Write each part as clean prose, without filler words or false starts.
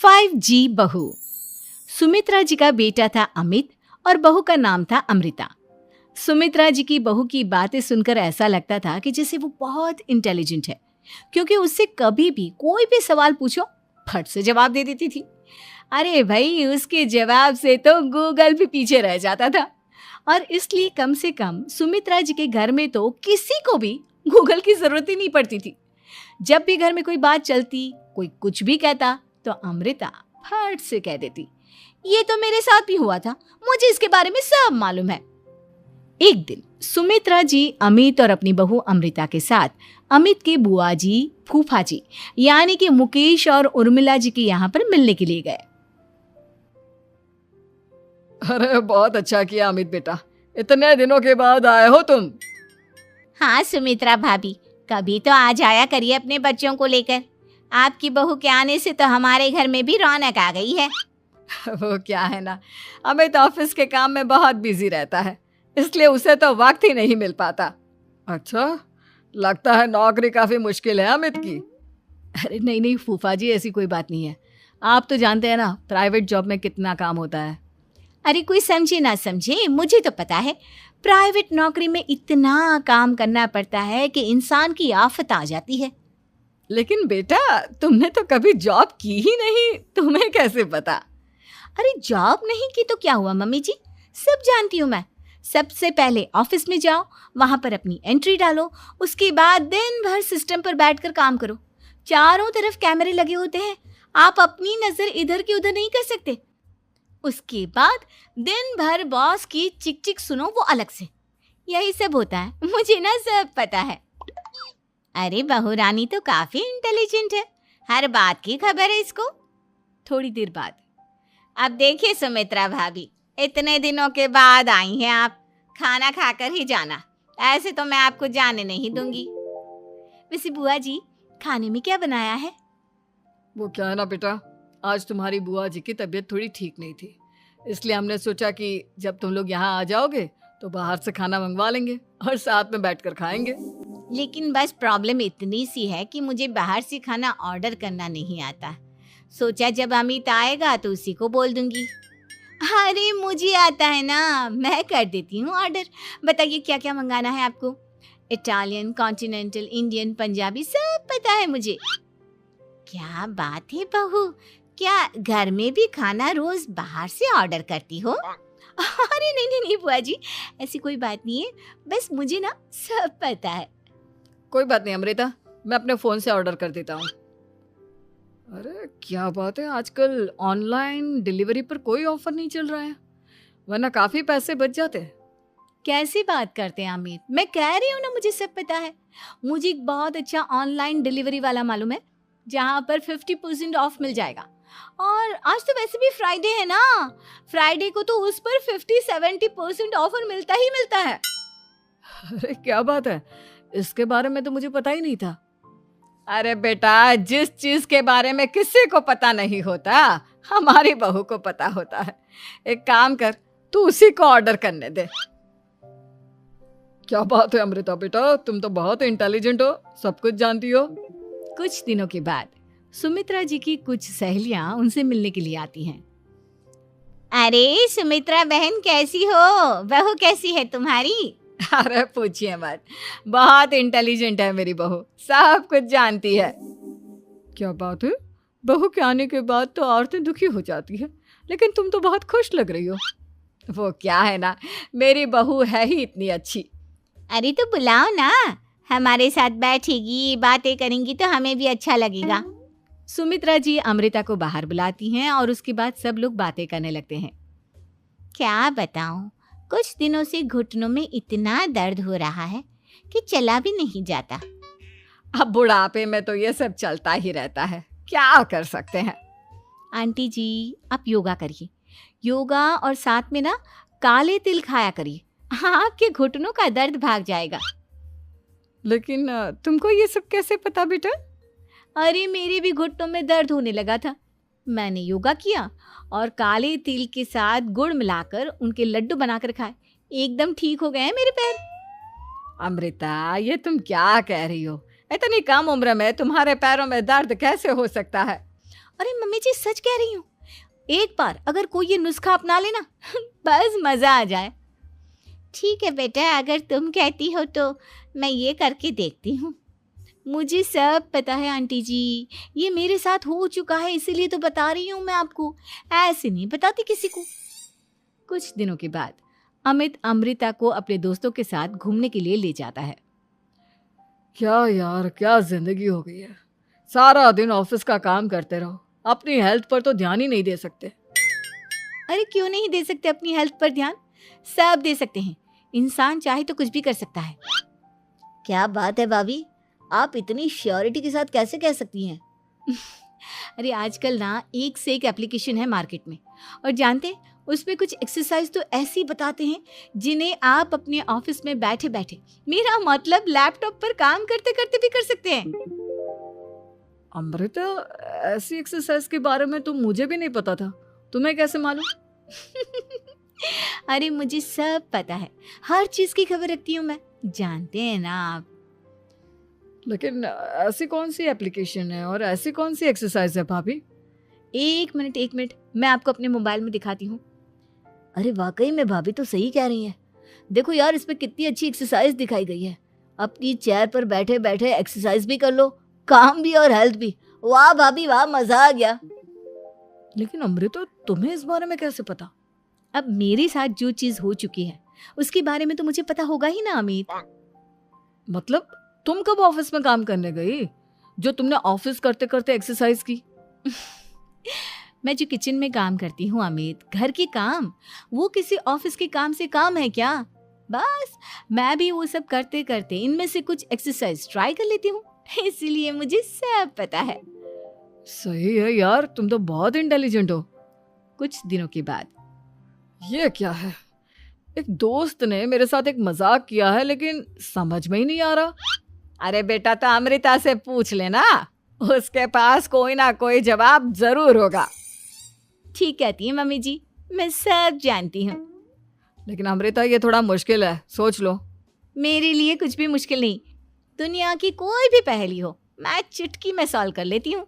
5G बहू। सुमित्रा जी का बेटा था अमित और बहू का नाम था अमृता। सुमित्रा जी की बहू की बातें सुनकर ऐसा लगता था कि जैसे वो बहुत इंटेलिजेंट है, क्योंकि उससे कभी भी कोई भी सवाल पूछो फट से जवाब दे देती थी। अरे भाई, उसके जवाब से तो गूगल भी पीछे रह जाता था। और इसलिए कम से कम सुमित्रा जी के घर में तो किसी को भी गूगल की जरूरत ही नहीं पड़ती थी। जब भी घर में कोई बात चलती, कोई कुछ भी कहता, तो अमृता फट से कह देती, ये तो मेरे साथ भी हुआ था, मुझे इसके बारे में सब मालूम है। एक दिन सुमित्रा जी अमित और अपनी बहू अमृता के साथ अमित के बुआ जी, फूफा जी यानी कि मुकेश और उर्मिला जी के यहाँ पर मिलने के लिए गए। अरे बहुत अच्छा किया अमित बेटा, इतने दिनों के बाद आए हो तुम। हाँ सुमित्रा भाभी, कभी तो आ जाया करिए अपने बच्चों को लेकर। आपकी बहू के आने से तो हमारे घर में भी रौनक आ गई है। वो क्या है ना, अमित ऑफिस के काम में बहुत बिजी रहता है, इसलिए उसे तो वक्त ही नहीं मिल पाता। अच्छा, लगता है नौकरी काफी मुश्किल है अमित की। अरे नहीं नहीं फूफा जी, ऐसी कोई बात नहीं है। आप तो जानते हैं ना प्राइवेट जॉब में कितना काम होता है। अरे कोई समझे ना समझे, मुझे तो पता है प्राइवेट नौकरी में इतना काम करना पड़ता है कि इंसान की आफत आ जाती है। लेकिन बेटा, तुमने तो कभी जॉब की ही नहीं, तुम्हें कैसे पता? अरे जॉब नहीं की तो क्या हुआ मम्मी जी, सब जानती हूँ मैं। सबसे पहले ऑफिस में जाओ, वहां पर अपनी एंट्री डालो, उसके बाद दिन भर सिस्टम पर बैठकर काम करो। चारों तरफ कैमरे लगे होते हैं, आप अपनी नजर इधर की उधर नहीं कर सकते। उसके बाद दिन भर बॉस की चिक चिक सुनो, वो अलग से। यही सब होता है, मुझे ना सब पता है। अरे बहू रानी तो काफी इंटेलिजेंट है, हर बात की खबर है इसको। थोड़ी देर बाद, अब देखिए सुमित्रा भाभी, इतने दिनों के बाद आई हैं आप, खाना खाकर ही जाना, ऐसे तो मैं आपको जाने नहीं दूंगी। वैसे बुआ जी, खाने में क्या बनाया है? वो क्या है ना बेटा, आज तुम्हारी बुआ जी की तबीयत थोड़ी ठीक नहीं थी, इसलिए हमने सोचा कि जब तुम लोग यहाँ आ जाओगे तो बाहर से खाना मंगवा लेंगे और साथ में बैठकर खाएंगे। लेकिन बस प्रॉब्लम इतनी सी है कि मुझे बाहर से खाना ऑर्डर करना नहीं आता। सोचा जब अमित आएगा तो उसी को बोल दूंगी। अरे मुझे आता है ना, मैं कर देती हूँ ऑर्डर। बताइए क्या क्या मंगाना है आपको? इटालियन, कॉन्टिनेंटल, इंडियन, पंजाबी, सब पता है मुझे। क्या बात है बहू, क्या घर में भी खाना रोज बाहर से ऑर्डर करती हो? अरे नहीं नहीं नहीं बुआ जी, ऐसी कोई बात नहीं है, बस मुझे ना सब पता है। कोई बात नहीं अमृता, मैं अपने फोन से ऑर्डर कर देता हूँ। अरे क्या बात है, आजकल ऑनलाइन डिलीवरी पर कोई ऑफर नहीं चल रहा है, वरना काफी पैसे बच जाते हैं। कैसी बात करते हैं अमित, मैं कह रही हूँ ना मुझे सब पता है। मुझे एक बहुत अच्छा ऑनलाइन डिलीवरी वाला मालूम है, जहाँ पर 50% ऑफ मिल जाएगा। और आज तो वैसे भी फ्राइडे है ना, फ्राइडे को तो उस पर 50-70% ऑफर मिलता ही मिलता है। अरे क्या बात है, इसके बारे में तो मुझे पता ही नहीं था। अरे बेटा, जिस चीज के बारे में किसी को पता नहीं होता, हमारी बहू को पता होता है। एक काम कर, तू उसी को ऑर्डर करने दे। क्या बात है अमृता बेटा, तुम तो बहुत इंटेलिजेंट हो, सब कुछ जानती हो। कुछ दिनों के बाद सुमित्रा जी की कुछ सहेलियां उनसे मिलने के लिए आती हैं। अरे सुमित्रा बहन कैसी हो, बहू कैसी है तुम्हारी? अरे पूछिए मत, बहुत इंटेलिजेंट है मेरी बहू, सब कुछ जानती है। क्या बात है, बहू के आने के बाद तो औरतें दुखी हो जाती है, लेकिन तुम तो बहुत खुश लग रही हो। वो क्या है ना, मेरी बहू है ही इतनी अच्छी। अरे तो बुलाओ ना, हमारे साथ बैठेगी, बातें करेंगी तो हमें भी अच्छा लगेगा। सुमित्रा जी अमृता को बाहर बुलाती हैं और उसके बाद सब लोग बातें करने लगते हैं। क्या बताऊं, कुछ दिनों से घुटनों में इतना दर्द हो रहा है कि चला भी नहीं जाता। अब बुढ़ापे में तो ये सब चलता ही रहता है, क्या कर सकते हैं। आंटी जी, आप योगा करिए, योगा और साथ में ना काले तिल खाया करिए, आपके घुटनों का दर्द भाग जाएगा। लेकिन तुमको ये सब कैसे पता बेटा? अरे मेरे भी घुटनों में दर्द होने लगा था, मैंने योगा किया और काले तिल के साथ गुड़ मिलाकर उनके लड्डू बनाकर खाए, एकदम ठीक हो गए हैं मेरे पैर। अमृता, ये तुम क्या कह रही हो? इतनी कम उम्र में तुम्हारे पैरों में दर्द कैसे हो सकता है? अरे मम्मी जी सच कह रही हूँ, एक बार अगर कोई ये नुस्खा अपना लेना बस मज़ा आ जाए। ठीक है बेटा, अगर तुम कहती हो तो मैं ये करके देखती हूँ। मुझे सब पता है आंटी जी, ये मेरे साथ हो चुका है, इसीलिए तो बता रही हूँ मैं आपको, ऐसे नहीं बताती किसी को। कुछ दिनों के बाद अमित अमृता को अपने दोस्तों के साथ घूमने के लिए ले जाता है। क्या यार, क्या जिंदगी हो गई है। सारा दिन ऑफिस का काम करते रहो, अपनी हेल्थ पर तो ध्यान ही नहीं दे सकते। अरे क्यों नहीं दे सकते अपनी हेल्थ पर ध्यान, सब दे सकते हैं। इंसान चाहे तो कुछ भी कर सकता है। क्या बात है भाभी, आप इतनी श्योरिटी के साथ कैसे कह सकती हैं? अरे आजकल ना एक से एक एप्लीकेशन है मार्केट में, और जानते हैं उसमें कुछ एक्सरसाइज तो ऐसी बताते हैं जिन्हें आप अपने ऑफिस में बैठे बैठे, मेरा मतलब लैपटॉप पर काम करते करते भी कर सकते हैं। अमृता, ऐसी एक्सरसाइज के बारे में तो मुझे भी नहीं पता था, तुम्हें कैसे मालूम? अरे मुझे सब पता है, हर चीज की खबर रखती हूँ मैं, जानते हैं ना आप। लेकिन ऐसी कौन सी एप्लीकेशन है और ऐसी कौन सी एक्सरसाइज है भाभी? एक मिनट, मैं आपको अपने मोबाइल में दिखाती हूँ। अरे वाकई में भाभी तो सही कह रही हैं। देखो यार, इस पे कितनी अच्छी एक्सरसाइज दिखाई गई है। अपनी चेयर पर बैठे बैठे एक्सरसाइज भी कर लो, काम भी और हेल्थ भी। वाह भाभी वाह, मजा आ गया। लेकिन अमृता, तुम्हें इस बारे में कैसे पता? अब मेरे साथ जो चीज हो चुकी है उसके बारे में तो मुझे पता होगा ही ना अमित। मतलब तुम कब ऑफिस में काम करने गई जो तुमने ऑफिस करते करते एक्सरसाइज की? मैं जो किचन में काम करती हूँ अमित, घर के काम, वो किसी ऑफिस के काम से काम है क्या? बस मैं भी वो सब करते करते इनमें से कुछ एक्सरसाइज ट्राई कर लेती हूँ, इसीलिए मुझे सब पता है। सही है यार, तुम तो बहुत इंटेलिजेंट हो। कुछ दिनों के बाद ये क्या है, एक दोस्त ने मेरे साथ एक मजाक किया है लेकिन समझ में ही नहीं आ रहा। अरे बेटा, तो अमृता से पूछ लेना, उसके पास कोई ना कोई जवाब जरूर होगा। ठीक कहती है मम्मी जी, मैं सब जानती हूँ। लेकिन अमृता, ये थोड़ा मुश्किल है, सोच लो। मेरे लिए कुछ भी मुश्किल नहीं, दुनिया की कोई भी पहेली हो मैं चुटकी में सॉल्व कर लेती हूँ।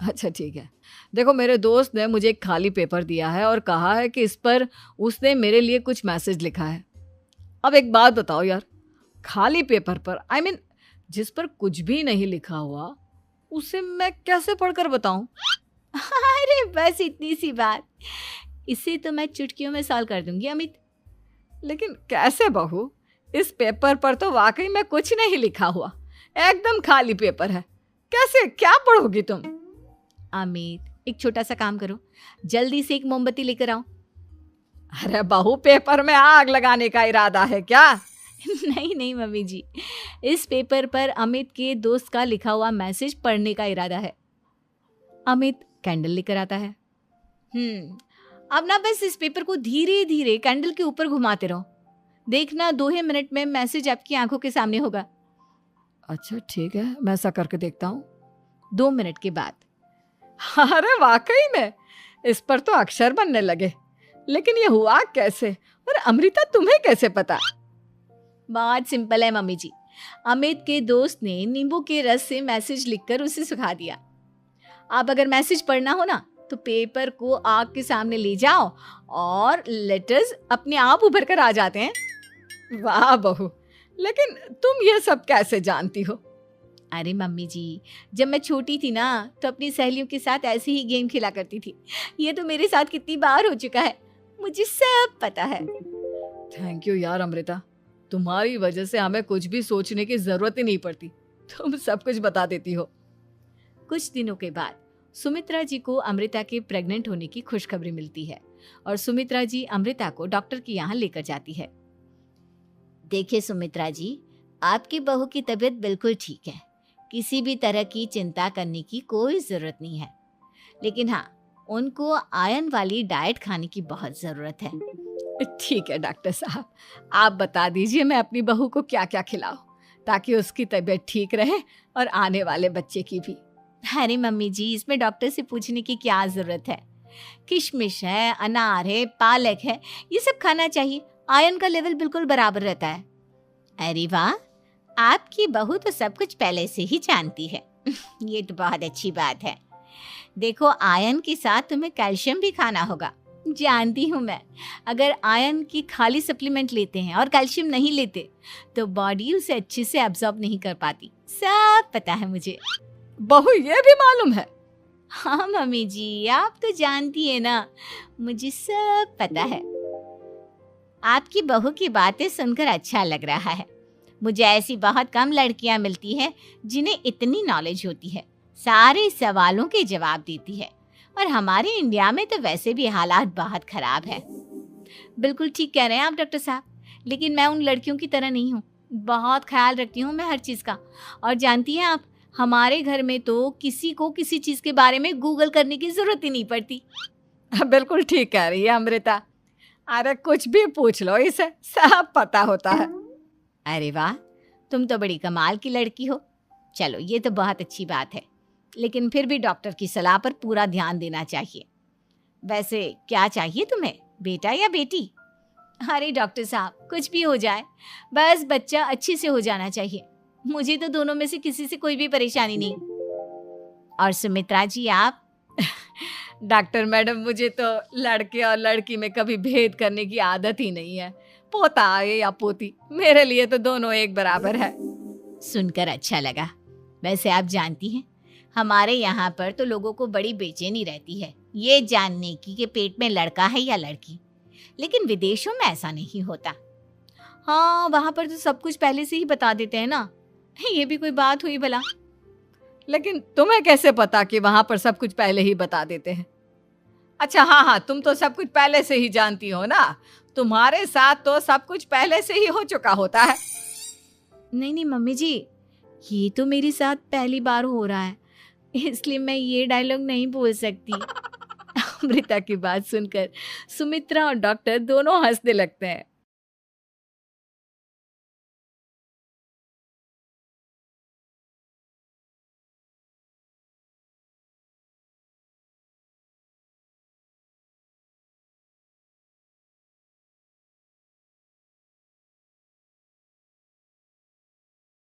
अच्छा ठीक है, देखो मेरे दोस्त ने मुझे एक खाली पेपर दिया है और कहा है कि इस पर उसने मेरे लिए कुछ मैसेज लिखा है। अब एक बात बताओ यार, खाली पेपर पर, आई मीन जिस पर कुछ भी नहीं लिखा हुआ, उसे मैं कैसे पढ़कर बताऊं? अरे बस इतनी सी बात, इसे तो मैं चुटकियों में सॉल्व कर दूंगी अमित। लेकिन कैसे बहू, इस पेपर पर तो वाकई में कुछ नहीं लिखा हुआ, एकदम खाली पेपर है, कैसे, क्या पढ़ोगी तुम? अमित, एक छोटा सा काम करो, जल्दी से एक मोमबत्ती लेकर आओ। अरे बहू, पेपर में आग लगाने का इरादा है क्या? नहीं मम्मी जी, इस पेपर पर अमित के दोस्त का लिखा हुआ मैसेज पढ़ने का इरादा है। अमित कैंडल लेकर आता है। अब ना बस इस पेपर को धीरे धीरे कैंडल के ऊपर घुमाते रहो, देखना 2 ही मिनट में मैसेज आपकी आंखों के सामने होगा। अच्छा ठीक है, मैं ऐसा करके देखता हूँ। 2 मिनट के बाद, अरे वाकई में इस पर तो अक्षर बनने लगे, लेकिन ये हुआ कैसे? और अमृता, तुम्हें कैसे पता? बहुत सिंपल है मम्मी जी, अमित के दोस्त ने नींबू के रस से मैसेज लिखकर उसे सुखा दिया। आप अगर मैसेज पढ़ना हो ना तो पेपर को आग के सामने ले जाओ और लेटर्स अपने आप उभर कर आ जाते हैं। वाह बहू, लेकिन तुम ये सब कैसे जानती हो? अरे मम्मी जी, जब मैं छोटी थी ना तो अपनी सहेलियों के साथ ऐसे ही गेम खेला करती थी। ये तो मेरे साथ कितनी बार हो चुका है, मुझे सब पता है। थैंक यू यार अमृता, तुम्हारी वजह से हमें कुछ भी सोचने की जरूरत ही नहीं पड़ती, तुम सब कुछ बता देती हो। कुछ दिनों के बाद सुमित्रा जी को अमृता के प्रेग्नेंट होने की खुशखबरी मिलती है और सुमित्रा जी अमृता को डॉक्टर के यहाँ लेकर जाती है। देखिए सुमित्रा जी, आपकी बहू की तबीयत बिल्कुल ठीक है, किसी भी तरह की चिंता करने की कोई ज़रूरत नहीं है, लेकिन हाँ, उनको आयरन वाली डाइट खाने की बहुत ज़रूरत है। ठीक है डॉक्टर साहब, आप बता दीजिए मैं अपनी बहू को क्या क्या खिलाऊं ताकि उसकी तबीयत ठीक रहे और आने वाले बच्चे की भी। अरे मम्मी जी, इसमें डॉक्टर से पूछने की क्या ज़रूरत है, किशमिश है, अनार है, पालक है, ये सब खाना चाहिए, आयरन का लेवल बिल्कुल बराबर रहता है। अरे वाह, आपकी बहू तो सब कुछ पहले से ही जानती है। ये तो बहुत अच्छी बात है। देखो, आयरन के साथ तुम्हें कैल्शियम भी खाना होगा। जानती हूँ मैं, अगर आयरन की खाली सप्लीमेंट लेते हैं और कैल्शियम नहीं लेते तो बॉडी उसे अच्छे से एब्जॉर्ब नहीं कर पाती। सब पता है मुझे। बहू ये भी मालूम है? हाँ मम्मी जी, आप तो जानती है ना, मुझे सब पता है। आपकी बहू की बातें सुनकर अच्छा लग रहा है। मुझे ऐसी बहुत कम लड़कियां मिलती हैं जिन्हें इतनी नॉलेज होती है, सारे सवालों के जवाब देती है। और हमारे इंडिया में तो वैसे भी हालात बहुत खराब है। बिल्कुल ठीक कह रहे हैं आप डॉक्टर साहब, लेकिन मैं उन लड़कियों की तरह नहीं हूँ। बहुत ख्याल रखती हूँ मैं हर चीज़ का। और जानती हैं आप, हमारे घर में तो किसी को किसी चीज़ के बारे में गूगल करने की ज़रूरत ही नहीं पड़ती। बिल्कुल ठीक कह रही है अमृता। अरे कुछ भी पूछ लो इसे, सब पता होता है। अरे वाह, तुम तो बड़ी कमाल की लड़की हो। चलो, ये तो बहुत अच्छी बात है, लेकिन फिर भी डॉक्टर की सलाह पर पूरा ध्यान देना चाहिए। वैसे क्या चाहिए तुम्हें, बेटा या बेटी? अरे डॉक्टर साहब, कुछ भी हो जाए, बस बच्चा अच्छे से हो जाना चाहिए। मुझे तो दोनों में से किसी से कोई भी परेशानी नहीं। और सुमित्रा जी, आप? डॉक्टर मैडम, मुझे तो लड़के और लड़की में कभी भेद करने की आदत ही नहीं है। पोता आए या पोती, मेरे लिए तो दोनों एक बराबर है। सुनकर अच्छा लगा। वैसे आप जानती हैं, हमारे यहाँ पर तो लोगों को बड़ी बेचैनी रहती है ये जानने की कि पेट में लड़का है या लड़की, लेकिन विदेशों में ऐसा नहीं होता। हाँ, वहाँ पर तो सब कुछ पहले से ही बता देते हैं ना। ये भी कोई बात हुई भला? लेकिन तुम्हें कैसे पता कि वहां पर सब कुछ पहले ही बता देते हैं? अच्छा हाँ, तुम तो सब कुछ पहले से ही जानती हो ना। तुम्हारे साथ तो सब कुछ पहले से ही हो चुका होता है। नहीं मम्मी जी, ये तो मेरे साथ पहली बार हो रहा है, इसलिए मैं ये डायलॉग नहीं बोल सकती। अमृता की बात सुनकर सुमित्रा और डॉक्टर दोनों हंसने लगते हैं।